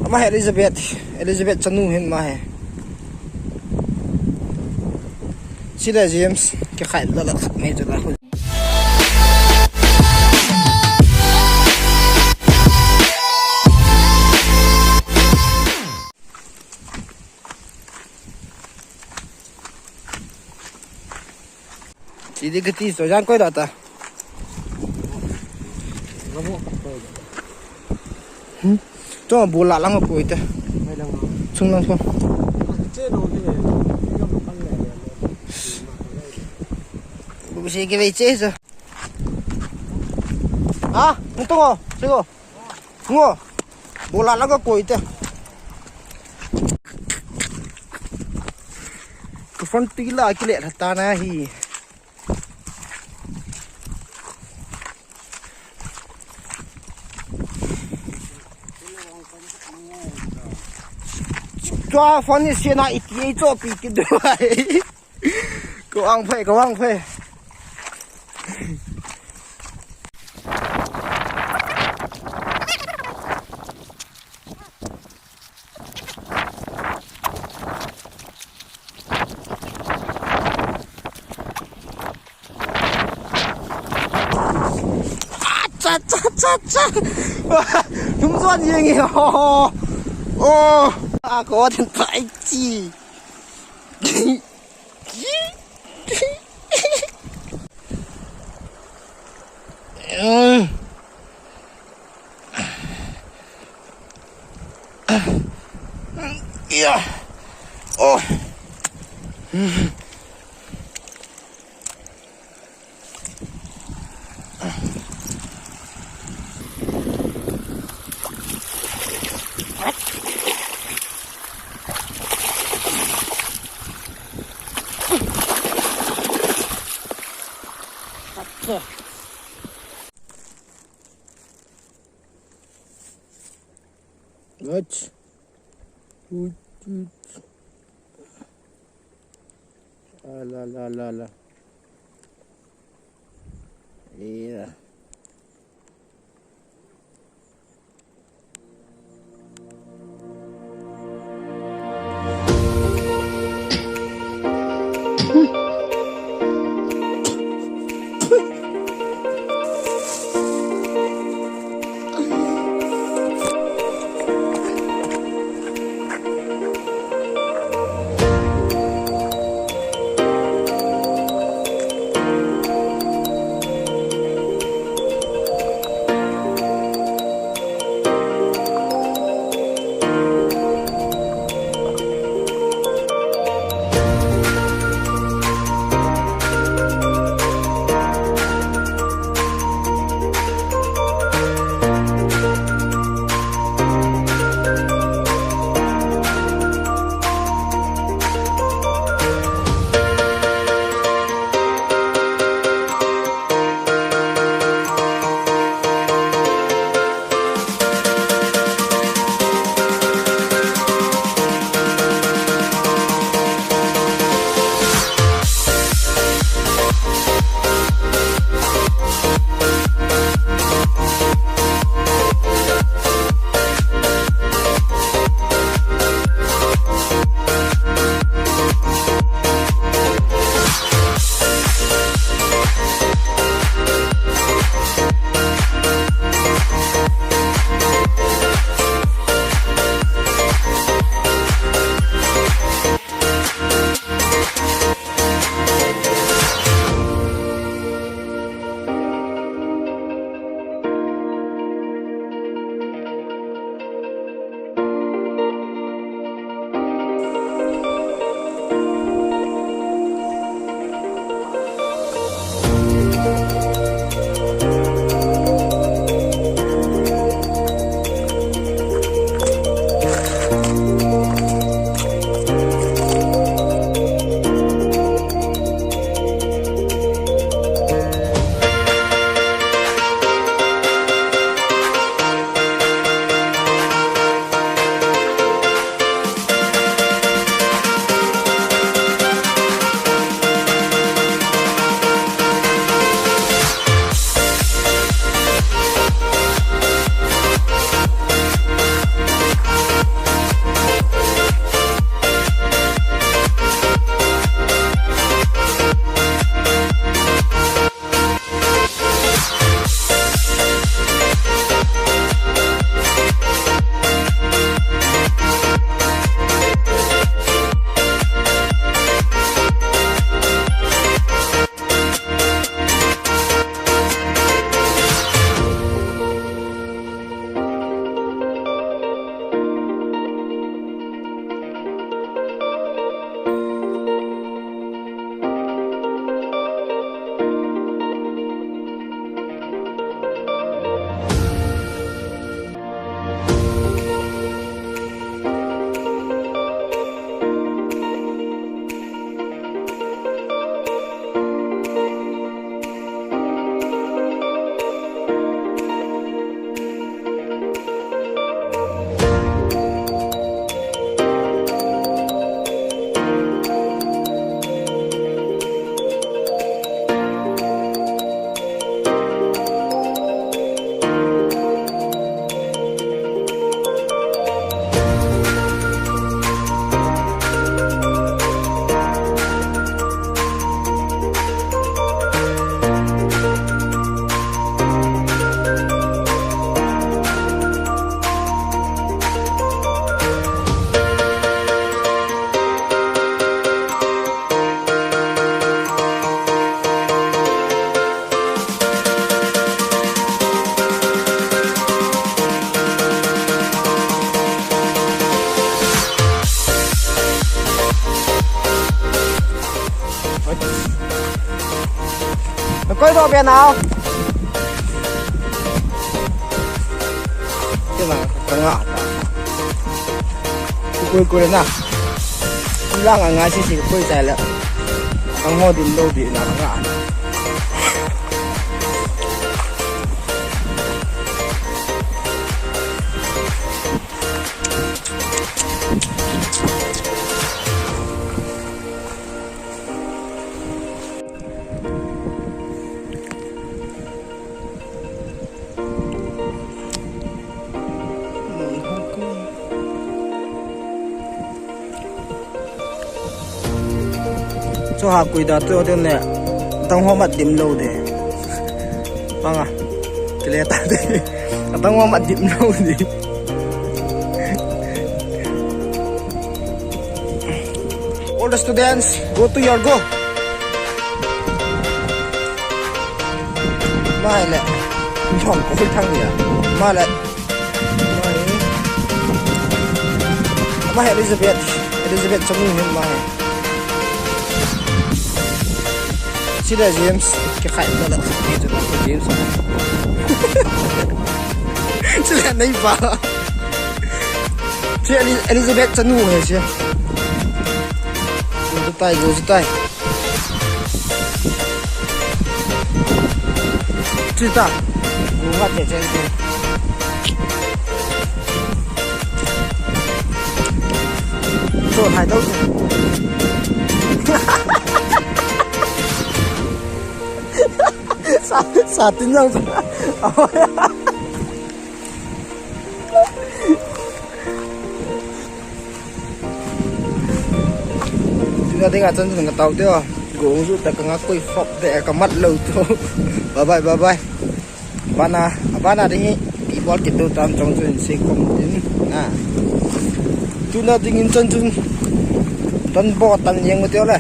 Mah Elizabeth chanu hin mah hai. Sila James ke khai la la mai tu la. Jadi geti so jangan kau data. Cho bola lang ko ite. Chung lang ko. Busi ke vece sa. Ah, tunggu, sigo. Tunggu. Bola lang ko ite. Front tila kile tanah hi. Cho phone ni xia na ít ye cho bị cái đuôi. Cô ăn phê. Cha. Đúng rồi gì hả? Ô. À có điện thoại gì? Yeah. Oh. Good. La. Yeah. chỗ bên nào cái mà càng ngọt cuối cuối nào lang ở ngay chỉ cuối dài lắm đang ngồi đến đâu thì nó ngọt cho hà quỳ đó tôi tên này tông hoa mặt điểm lâu đấy vâng à cái này ta đây tông hoa mặt điểm lâu gì all the students go to your go mai lại chọn có thằng gì à mai lại mai Elizabeth trong mình mai chỉ là James cái khải nó là cái chỗ là James chỉ là neitah chị Elizabeth chân ngủ hay chưa vô tay chị ta ngủ mắt để trên kia rồi hải đâu sao tin nhau chúng ta thấy là chân cái tàu tiêu gỗ rút ta càng quay phọc để cả mắt lâu thôi bye bye bana đi KEBOL kita tam trong chuyện sẽ không đến chúng ta tình chân chân tan bò tan nhang một tiêu này